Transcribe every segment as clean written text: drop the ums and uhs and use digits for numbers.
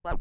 What's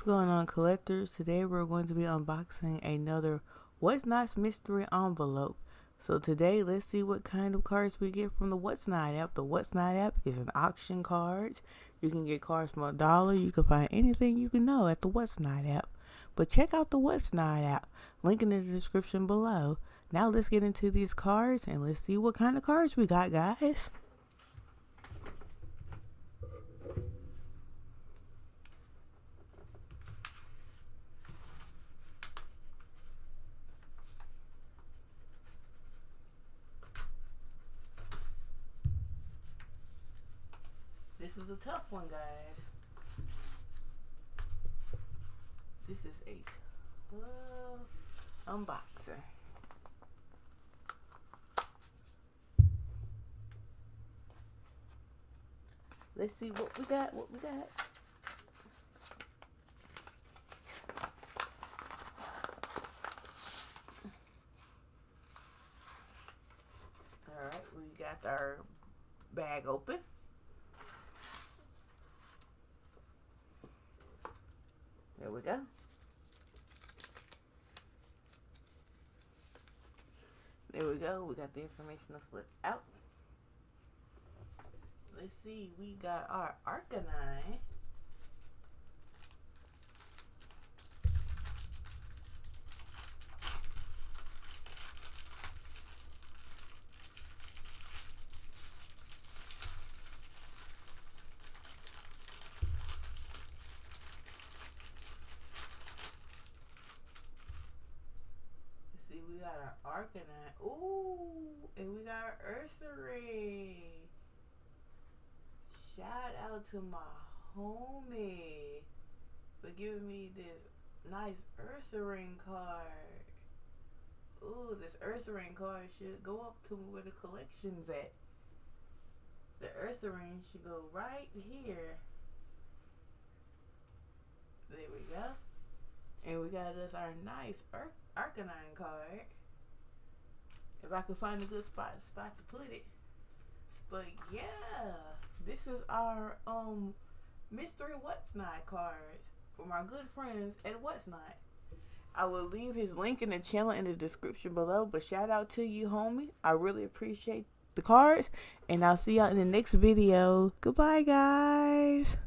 going on, collectors? Today we're going to be unboxing another What's Not mystery envelope. So today, let's see what kind of cards we get from the What's Not app. The What's Not app is an auction card. You can get cards from $1. You can find anything you can know at the What's Not app. But check out the What's Not app. Link in the description below. Now let's get into these cards and let's see what kind of cards we got, guys. This is a tough one, guys. This is a tough unboxing. Let's see what we got. Alright, we got our bag open. There we go. There we go. We got the informational slip out. Let's see. We got our Arcanine. We got our Arcanine. Ooh, and we got our Ursaring. Shout out to my homie for giving me this nice Ursaring card. Ooh, this Ursaring card should go up to where the collection's at. The Ursaring should go right here. There we go. And we got us our nice Arcanine card. If I could find a good spot to put it. But yeah, this is our mystery What's Not cards from our good friends at What's Not. I will leave his link in the channel in the description below. But shout out to you, homie. I really appreciate the cards. And I'll see y'all in the next video. Goodbye, guys.